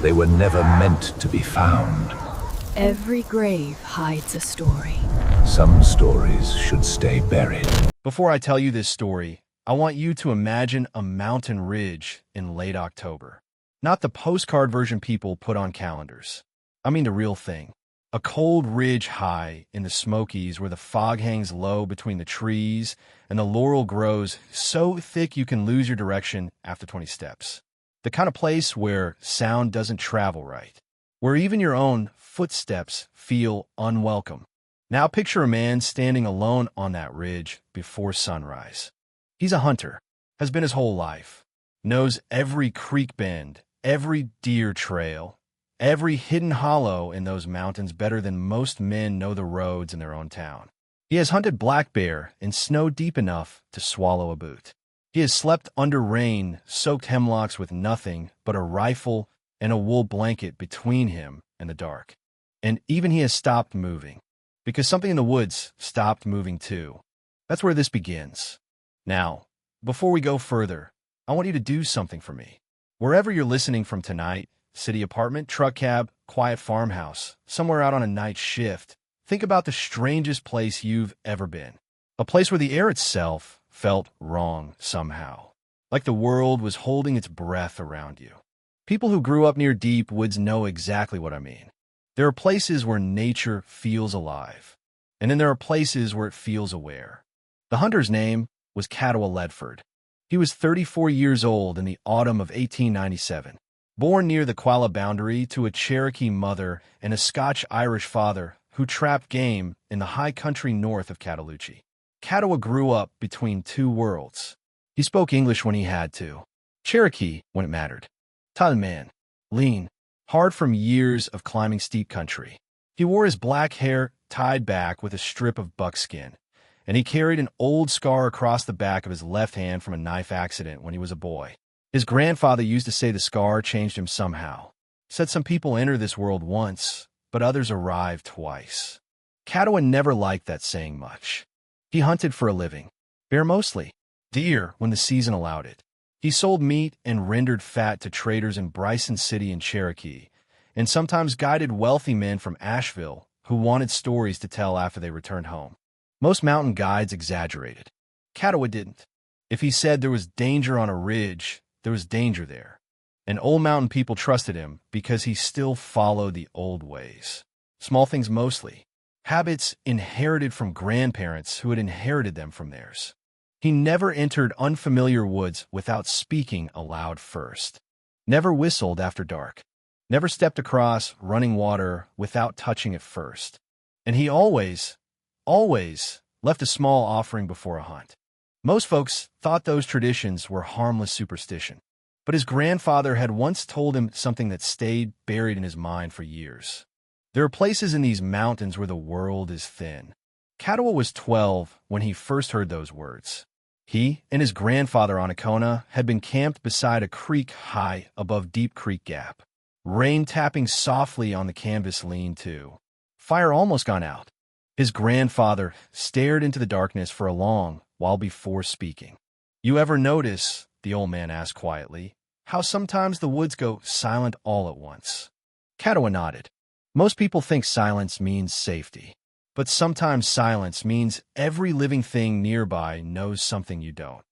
They were never meant to be found. Every grave hides a story. Some stories should stay buried. Before I tell you this story, I want you to imagine a mountain ridge in late October. Not the postcard version people put on calendars. I mean the real thing. A cold ridge high in the Smokies where the fog hangs low between the trees and the laurel grows so thick you can lose your direction after 20 steps. The kind of place where sound doesn't travel right, where even your own footsteps feel unwelcome. Now picture a man standing alone on that ridge before sunrise. He's a hunter, has been his whole life, knows every creek bend, every deer trail, every hidden hollow in those mountains better than most men know the roads in their own town. He has hunted black bear in snow deep enough to swallow a boot. He has slept under rain-soaked hemlocks with nothing but a rifle and a wool blanket between him and the dark. And even he has stopped moving, because something in the woods stopped moving too. That's where this begins. Now, before we go further, I want you to do something for me. Wherever you're listening from tonight, city apartment, truck cab, quiet farmhouse, somewhere out on a night shift, think about the strangest place you've ever been. A place where the air itself felt wrong somehow, like the world was holding its breath around you. People who grew up near deep woods know exactly what I mean. There are places where nature feels alive, and then there are places where it feels aware. The hunter's name was Katawa Leadford. He was 34 years old in the autumn of 1897, born near the Qualla boundary to a Cherokee mother and a Scotch-Irish father who trapped game in the high country north of Cataloochee. Katawa grew up between two worlds. He spoke English when he had to, Cherokee when it mattered. Tall man, lean, hard from years of climbing steep country. He wore his black hair tied back with a strip of buckskin, and he carried an old scar across the back of his left hand from a knife accident when he was a boy. His grandfather used to say the scar changed him somehow. Said some people enter this world once, but others arrive twice. Katawa never liked that saying much. He hunted for a living, bear mostly, deer when the season allowed it. He sold meat and rendered fat to traders in Bryson City and Cherokee, and sometimes guided wealthy men from Asheville who wanted stories to tell after they returned home. Most mountain guides exaggerated. Katawa didn't. If he said there was danger on a ridge, there was danger there. And old mountain people trusted him because he still followed the old ways. Small things mostly. Habits inherited from grandparents who had inherited them from theirs. He never entered unfamiliar woods without speaking aloud first. Never whistled after dark. Never stepped across running water without touching it first. And he always left a small offering before a hunt. Most folks thought those traditions were harmless superstition, but his grandfather had once told him something that stayed buried in his mind for years. There are places in these mountains where the world is thin. Katawa was 12 when he first heard those words. He and his grandfather Anacona had been camped beside a creek high above Deep Creek Gap. Rain tapping softly on the canvas lean-to. Fire almost gone out. His grandfather stared into the darkness for a long while before speaking. "You ever notice," the old man asked quietly, "how sometimes the woods go silent all at once?" Katawa nodded. Most people think silence means safety, but sometimes silence means every living thing nearby knows something you don't.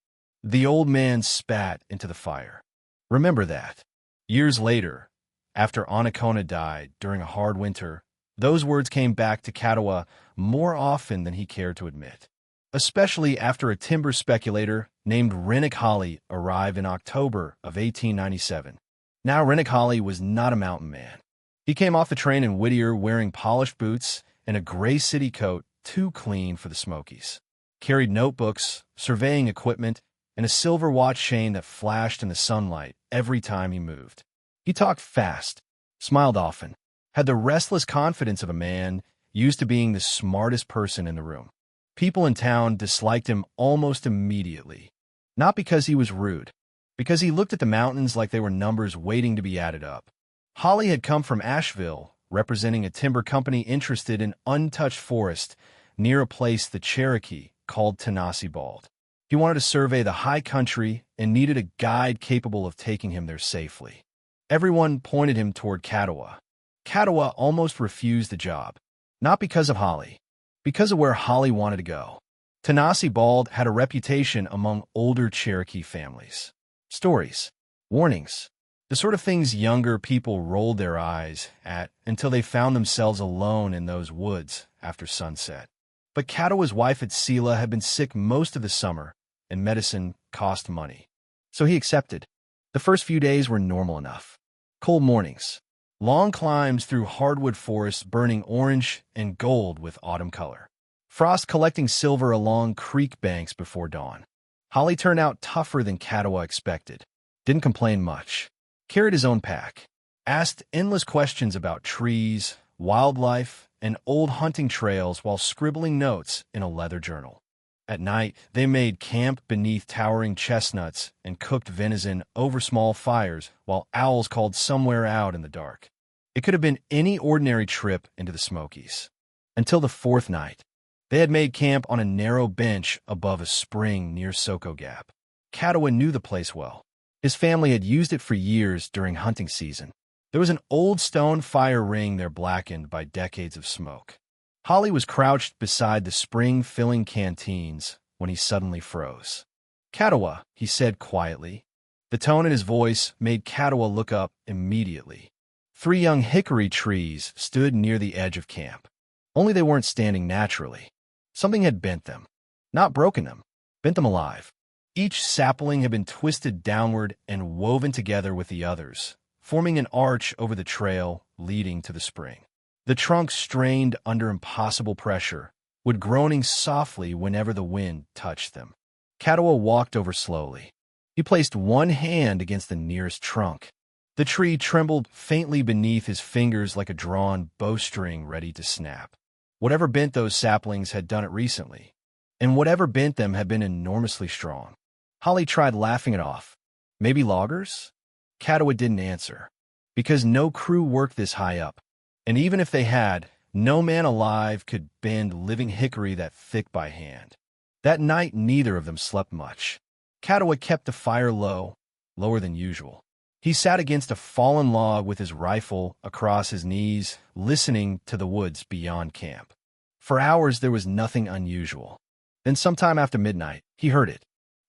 The old man spat into the fire. Remember that. Years later, after Anacona died during a hard winter, those words came back to Katawa more often than he cared to admit, especially after a timber speculator named Rennick Hawley arrived in October of 1897. Now Rennick Hawley was not a mountain man. He came off the train in Whittier wearing polished boots and a gray city coat too clean for the Smokies. Carried notebooks, surveying equipment, and a silver watch chain that flashed in the sunlight every time he moved. He talked fast, smiled often, had the restless confidence of a man used to being the smartest person in the room. People in town disliked him almost immediately, not because he was rude, because he looked at the mountains like they were numbers waiting to be added up. Hawley had come from Asheville, representing a timber company interested in untouched forest near a place the Cherokee called Tanasi Bald. He wanted to survey the high country and needed a guide capable of taking him there safely. Everyone pointed him toward Katawa. Katawa almost refused the job. Not because of Holly. Because of where Holly wanted to go. Tanasi Bald had a reputation among older Cherokee families. Stories. Warnings. The sort of things younger people rolled their eyes at until they found themselves alone in those woods after sunset. But Katawa's wife at Sela had been sick most of the summer, and medicine cost money. So he accepted. The first few days were normal enough. Cold mornings. Long climbs through hardwood forests burning orange and gold with autumn color. Frost collecting silver along creek banks before dawn. Holly turned out tougher than Katawa expected. Didn't complain much. Carried his own pack. Asked endless questions about trees, wildlife, and old hunting trails while scribbling notes in a leather journal. At night, they made camp beneath towering chestnuts and cooked venison over small fires while owls called somewhere out in the dark. It could have been any ordinary trip into the Smokies. Until the fourth night. They had made camp on a narrow bench above a spring near Soko Gap. Katawa knew the place well. His family had used it for years during hunting season. There was an old stone fire ring there blackened by decades of smoke. Holly was crouched beside the spring-filling canteens when he suddenly froze. "Katawa," he said quietly. The tone in his voice made Katawa look up immediately. 3 young hickory trees stood near the edge of camp. Only they weren't standing naturally. Something had bent them. Not broken them. Bent them alive. Each sapling had been twisted downward and woven together with the others, forming an arch over the trail leading to the spring. The trunks strained under impossible pressure, would groaning softly whenever the wind touched them. Katawa walked over slowly. He placed one hand against the nearest trunk. The tree trembled faintly beneath his fingers like a drawn bowstring ready to snap. Whatever bent those saplings had done it recently, and whatever bent them had been enormously strong. Holly tried laughing it off. Maybe loggers? Katawa didn't answer, because no crew worked this high up. And even if they had, no man alive could bend living hickory that thick by hand. That night, neither of them slept much. Katawa kept the fire low, lower than usual. He sat against a fallen log with his rifle across his knees, listening to the woods beyond camp. For hours, there was nothing unusual. Then sometime after midnight, he heard it.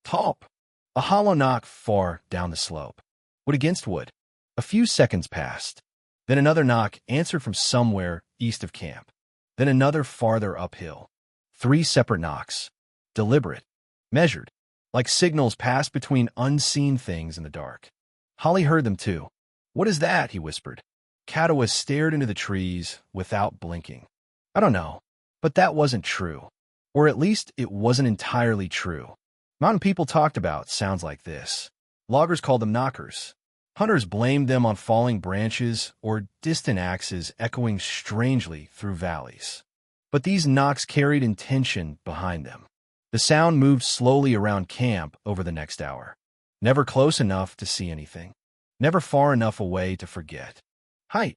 Top! A hollow knock far down the slope. Wood against wood. A few seconds passed. Then another knock answered from somewhere east of camp. Then another farther uphill. 3 separate knocks. Deliberate. Measured. Like signals passed between unseen things in the dark. Holly heard them too. "What is that?" he whispered. Katawa stared into the trees without blinking. "I don't know. But that wasn't true. Or at least it wasn't entirely true. Mountain people talked about sounds like this. Loggers called them knockers. Hunters blamed them on falling branches or distant axes echoing strangely through valleys. But these knocks carried intention behind them. The sound moved slowly around camp over the next hour. Never close enough to see anything. Never far enough away to forget. Height.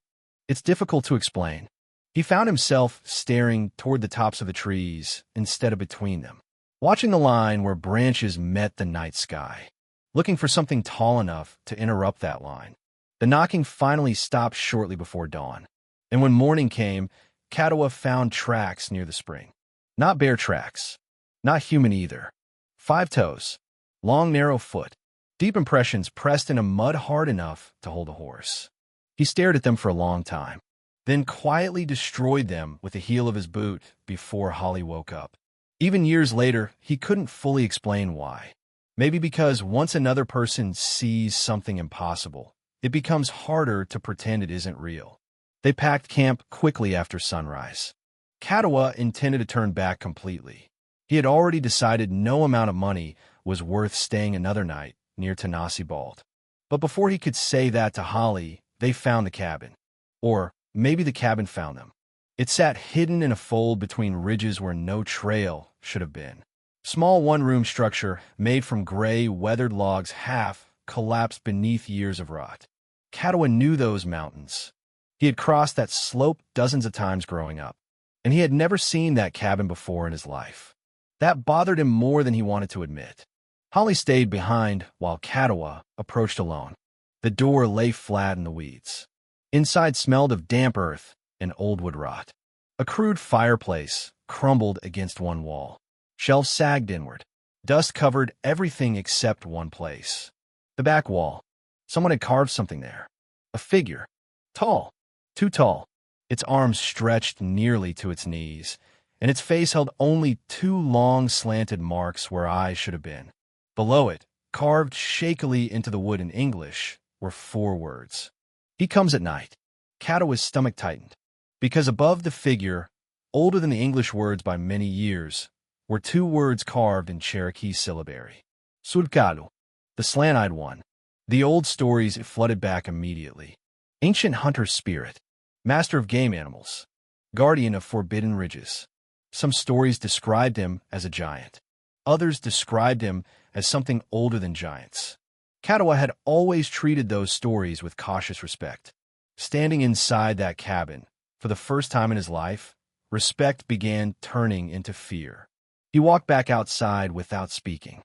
It's difficult to explain. He found himself staring toward the tops of the trees instead of between them, watching the line where branches met the night sky, looking for something tall enough to interrupt that line. The knocking finally stopped shortly before dawn, and when morning came, Katawa found tracks near the spring. Not bear tracks. Not human either. 5 toes. Long, narrow foot. Deep impressions pressed into mud hard enough to hold a horse. He stared at them for a long time, then quietly destroyed them with the heel of his boot before Holly woke up. Even years later, he couldn't fully explain why. Maybe because once another person sees something impossible, it becomes harder to pretend it isn't real. They packed camp quickly after sunrise. Katawa intended to turn back completely. He had already decided no amount of money was worth staying another night near Tanasi Bald. But before he could say that to Holly, they found the cabin. Or maybe the cabin found them. It sat hidden in a fold between ridges where no trail should have been. Small one-room structure made from gray, weathered logs half collapsed beneath years of rot. Katawa knew those mountains. He had crossed that slope dozens of times growing up, and he had never seen that cabin before in his life. That bothered him more than he wanted to admit. Holly stayed behind while Katawa approached alone. The door lay flat in the weeds. Inside smelled of damp earth and old wood rot. A crude fireplace crumbled against one wall. Shelves sagged inward. Dust covered everything except one place. The back wall. Someone had carved something there. A figure. Tall. Too tall. Its arms stretched nearly to its knees, and its face held only two long slanted marks where eyes should have been. Below it, carved shakily into the wood in English, were 4 words. He comes at night. Katawa's stomach tightened, because above the figure, older than the English words by many years, were 2 words carved in Cherokee syllabary. Sulkalu, the slant-eyed one. The old stories flooded back immediately. Ancient hunter spirit, master of game animals, guardian of forbidden ridges. Some stories described him as a giant. Others described him as something older than giants. Katawa had always treated those stories with cautious respect. Standing inside that cabin, for the first time in his life, respect began turning into fear. He walked back outside without speaking.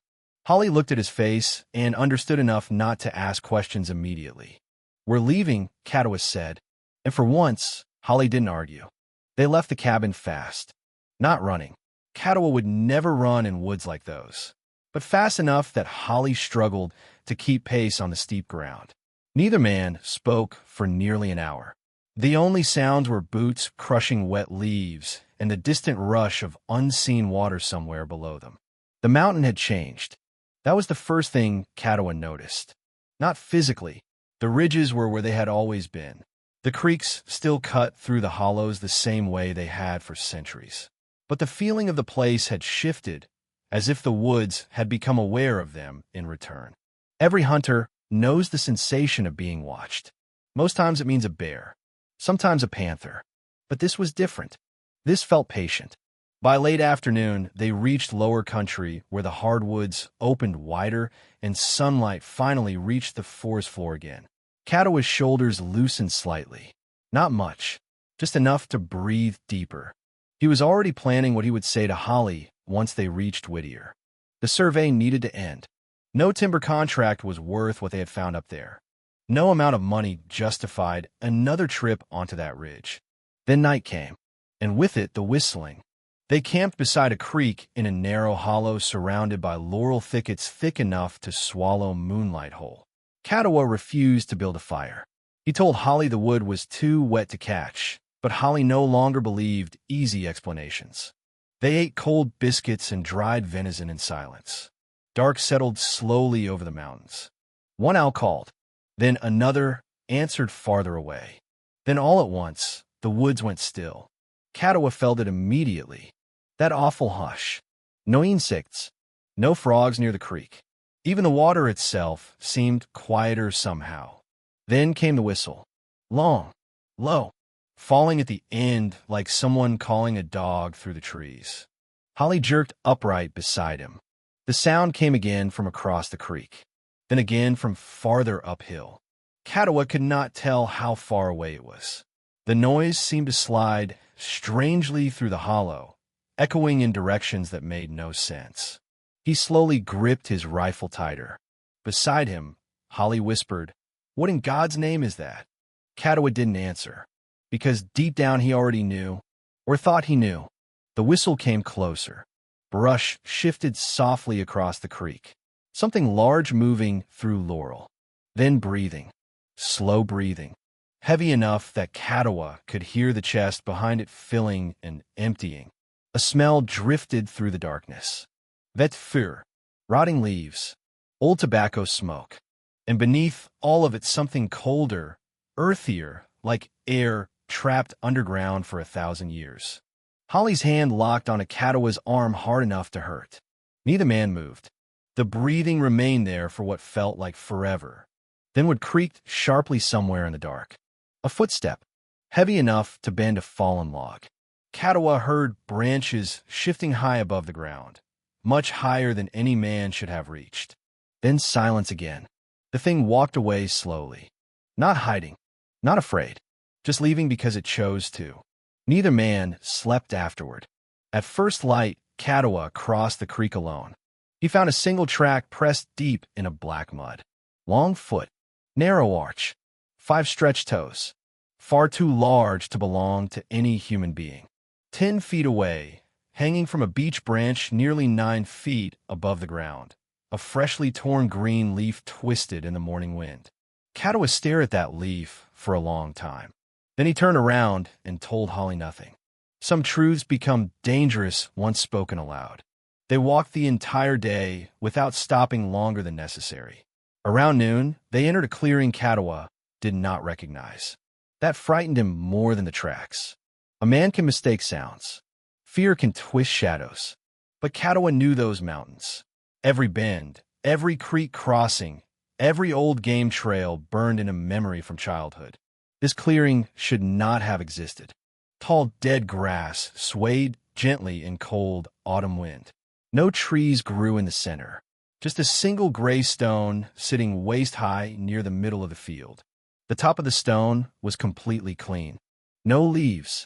Holly looked at his face and understood enough not to ask questions immediately. "We're leaving," Katawa said, and for once, Holly didn't argue. They left the cabin fast. Not running. Katawa would never run in woods like those, but fast enough that Holly struggled to keep pace on the steep ground. Neither man spoke for nearly an hour. The only sounds were boots crushing wet leaves and the distant rush of unseen water somewhere below them. The mountain had changed. That was the first thing Katawa noticed. Not physically. The ridges were where they had always been. The creeks still cut through the hollows the same way they had for centuries. But the feeling of the place had shifted, as if the woods had become aware of them in return. Every hunter knows the sensation of being watched. Most times it means a bear, sometimes a panther. But this was different. This felt patient. By late afternoon, they reached lower country where the hardwoods opened wider and sunlight finally reached the forest floor again. Katawa's shoulders loosened slightly. Not much, just enough to breathe deeper. He was already planning what he would say to Holly once they reached Whittier. The survey needed to end. No timber contract was worth what they had found up there. No amount of money justified another trip onto that ridge. Then night came, and with it the whistling. They camped beside a creek in a narrow hollow surrounded by laurel thickets thick enough to swallow moonlight whole. Katawa refused to build a fire. He told Holly the wood was too wet to catch, but Holly no longer believed easy explanations. They ate cold biscuits and dried venison in silence. Dark settled slowly over the mountains. One owl called. Then another answered farther away. Then all at once, the woods went still. Katawa felt it immediately. That awful hush. No insects. No frogs near the creek. Even the water itself seemed quieter somehow. Then came the whistle. Long, low, falling at the end like someone calling a dog through the trees. Holly jerked upright beside him. The sound came again from across the creek, then again from farther uphill. Katawa could not tell how far away it was. The noise seemed to slide strangely through the hollow, echoing in directions that made no sense. He slowly gripped his rifle tighter. Beside him, Holly whispered, "What in God's name is that?" Katawa didn't answer, because deep down he already knew, or thought he knew. The whistle came closer. Brush shifted softly across the creek. Something large moving through laurel. Then breathing. Slow breathing. Heavy enough that Katawa could hear the chest behind it filling and emptying. A smell drifted through the darkness. Vet fur, rotting leaves, old tobacco smoke, and beneath all of it something colder, earthier, like air trapped underground for 1,000 years. Holly's hand locked on a Katawa's arm hard enough to hurt. Neither man moved. The breathing remained there for what felt like forever, then would creak sharply somewhere in the dark. A footstep, heavy enough to bend a fallen log. Katawa heard branches shifting high above the ground, much higher than any man should have reached. Then silence again. The thing walked away slowly. Not hiding, not afraid, just leaving because it chose to. Neither man slept afterward. At first light, Katawa crossed the creek alone. He found a single track pressed deep in a black mud. Long foot. Narrow arch. 5 stretched toes. Far too large to belong to any human being. 10 feet away, hanging from a beech branch nearly 9 feet above the ground, a freshly torn green leaf twisted in the morning wind. Katawa stared at that leaf for a long time. Then he turned around and told Holly nothing. Some truths become dangerous once spoken aloud. They walked the entire day without stopping longer than necessary. Around noon, they entered a clearing Katawa did not recognize. That frightened him more than the tracks. A man can mistake sounds. Fear can twist shadows. But Katawa knew those mountains. Every bend, every creek crossing, every old game trail burned in a memory from childhood. This clearing should not have existed. Tall dead grass swayed gently in cold autumn wind. No trees grew in the center. Just a single gray stone sitting waist-high near the middle of the field. The top of the stone was completely clean. No leaves.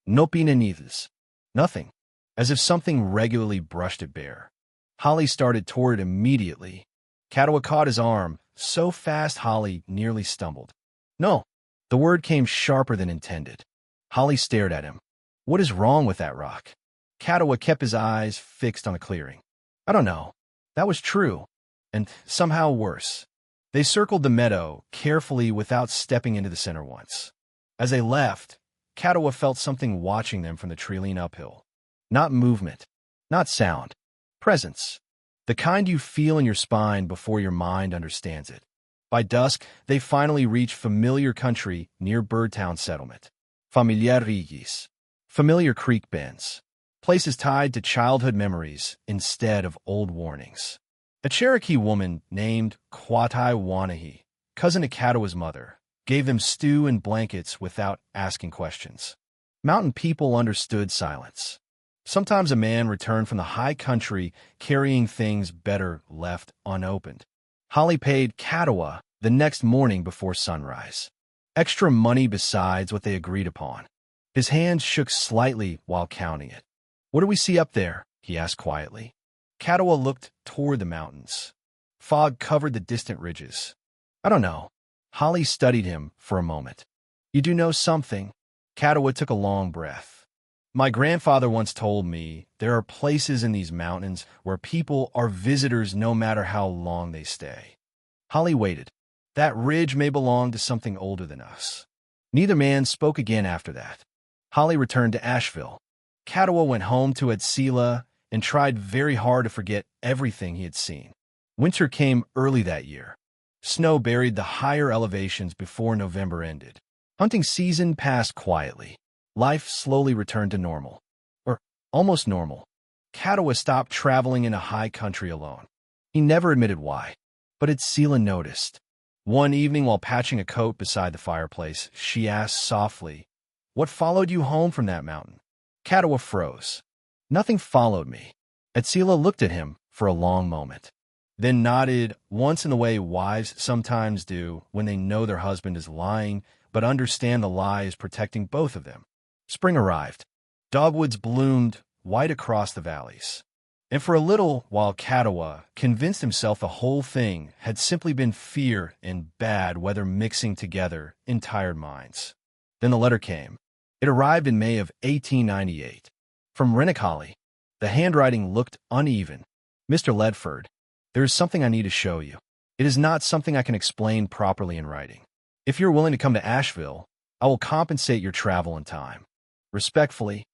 No pinenitas. Nothing. As if something regularly brushed it bare. Holly started toward it immediately. Katawa caught his arm, so fast Holly nearly stumbled. No. The word came sharper than intended. Holly stared at him. What is wrong with that rock? Katawa kept his eyes fixed on the clearing. I don't know. That was true. And somehow worse. They circled the meadow carefully without stepping into the center once. As they left, Katawa felt something watching them from the tree-lean uphill. Not movement. Not sound. Presence. The kind you feel in your spine before your mind understands it. By dusk, they finally reached familiar country near Birdtown Settlement. Familiar rigis. Familiar creek bends. Places tied to childhood memories instead of old warnings. A Cherokee woman named Kwatai Wanahi, cousin to Katawa's mother, gave them stew and blankets without asking questions. Mountain people understood silence. Sometimes a man returned from the high country carrying things better left unopened. Holly paid Katawa the next morning before sunrise. Extra money besides what they agreed upon. His hands shook slightly while counting it. What do we see up there? He asked quietly. Katawa looked toward the mountains. Fog covered the distant ridges. I don't know. Holly studied him for a moment. You do know something. Katawa took a long breath. My grandfather once told me there are places in these mountains where people are visitors no matter how long they stay. Holly waited. That ridge may belong to something older than us. Neither man spoke again after that. Holly returned to Asheville. Katawa went home to Edsela and tried very hard to forget everything he had seen. Winter came early that year. Snow buried the higher elevations before November ended. Hunting season passed quietly. Life slowly returned to normal. Or almost normal. Katawa stopped traveling in a high country alone. He never admitted why. But Edsela noticed. One evening while patching a coat beside the fireplace, she asked softly, "What followed you home from that mountain?" Katawa froze. Nothing followed me. Edsela looked at him for a long moment, then nodded once in the way wives sometimes do when they know their husband is lying but understand the lie is protecting both of them. Spring arrived. Dogwoods bloomed white across the valleys. And for a little while Katawa convinced himself the whole thing had simply been fear and bad weather mixing together in tired minds. Then the letter came. It arrived in May of 1898. From Rennicholly. The handwriting looked uneven. Mr. Leadford, there is something I need to show you. It is not something I can explain properly in writing. If you're willing to come to Asheville, I will compensate your travel and time. Respectfully,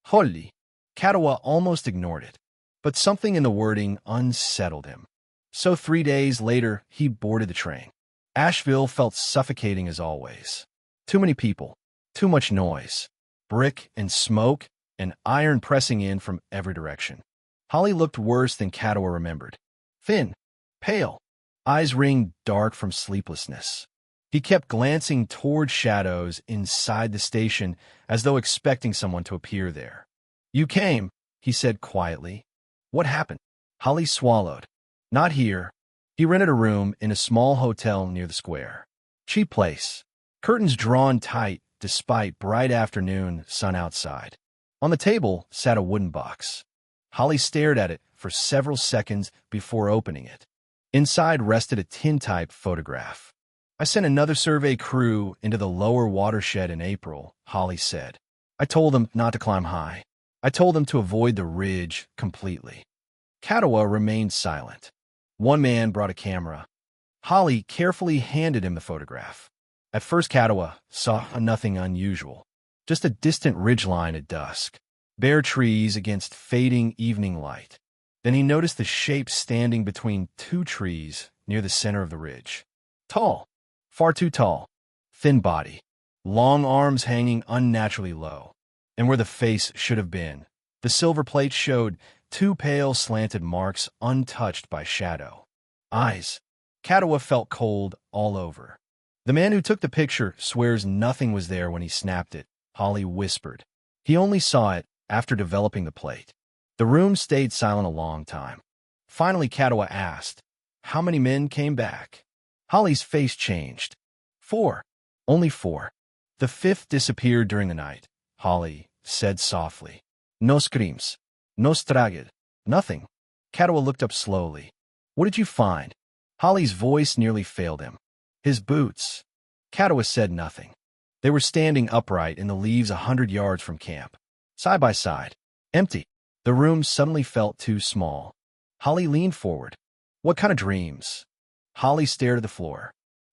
Holly. Katawa almost ignored it, but something in the wording unsettled him. So 3 days later, he boarded the train. Asheville felt suffocating as always. Too many people, too much noise, brick and smoke, and iron pressing in from every direction. Holly looked worse than Katawa remembered. Thin, pale, eyes ringed dark from sleeplessness. He kept glancing toward shadows inside the station as though expecting someone to appear there. You came, he said quietly. What happened? Holly swallowed. Not here. He rented a room in a small hotel near the square. Cheap place. Curtains drawn tight despite bright afternoon sun outside. On the table sat a wooden box. Holly stared at it for several seconds before opening it. Inside rested a tintype photograph. I sent another survey crew into the lower watershed in April, Holly said. I told them not to climb high. I told them to avoid the ridge completely. Katawa remained silent. One man brought a camera. Holly carefully handed him the photograph. At first, Katawa saw nothing unusual, just a distant ridgeline at dusk, bare trees against fading evening light. Then he noticed the shape standing between two trees near the center of the ridge. Tall, far too tall, thin body, long arms hanging unnaturally low. And where the face should have been, the silver plate showed two pale slanted marks untouched by shadow. Eyes. Katawa felt cold all over. The man who took the picture swears nothing was there when he snapped it, Holly whispered. He only saw it after developing the plate. The room stayed silent a long time. Finally, Katawa asked, "How many men came back?" Holly's face changed. 4. Only 4. The 5th disappeared during the night, Holly said softly. No screams. No straggled. Nothing. Katawa looked up slowly. What did you find? Holly's voice nearly failed him. His boots. Katawa said nothing. They were standing upright in the leaves 100 yards from camp. Side by side. Empty. The room suddenly felt too small. Holly leaned forward. What kind of dreams? Holly stared at the floor.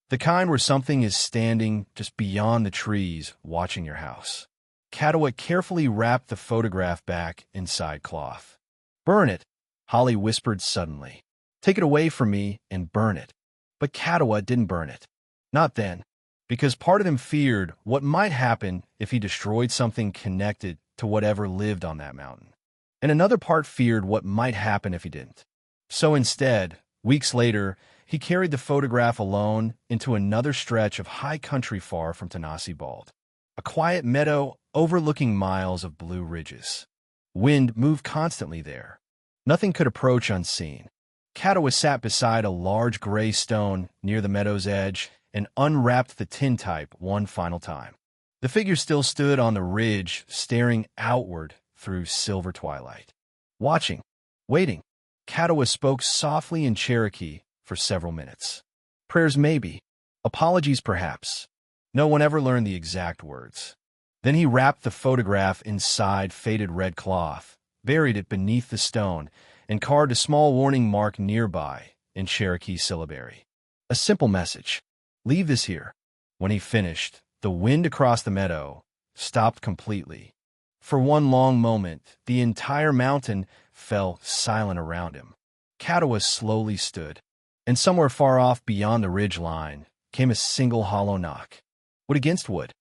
The kind where something is standing just beyond the trees watching your house. Katawa carefully wrapped the photograph back inside cloth. Burn it, Holly whispered suddenly. Take it away from me and burn it. But Katawa didn't burn it. Not then, because part of him feared what might happen if he destroyed something connected to whatever lived on that mountain. And another part feared what might happen if he didn't. So instead, weeks later, he carried the photograph alone into another stretch of high country far from Tanasi Bald. A quiet meadow overlooking miles of blue ridges. Wind moved constantly there. Nothing could approach unseen. Katawa sat beside a large gray stone near the meadow's edge and unwrapped the tintype one final time. The figure still stood on the ridge, staring outward through silver twilight. Watching, waiting. Katawa spoke softly in Cherokee for several minutes. Prayers maybe, apologies perhaps. No one ever learned the exact words. Then he wrapped the photograph inside faded red cloth, buried it beneath the stone, and carved a small warning mark nearby in Cherokee syllabary. A simple message. Leave this here. When he finished, the wind across the meadow stopped completely. For one long moment, the entire mountain fell silent around him. Katawa slowly stood, and somewhere far off beyond the ridge line came a single hollow knock. Wood against wood.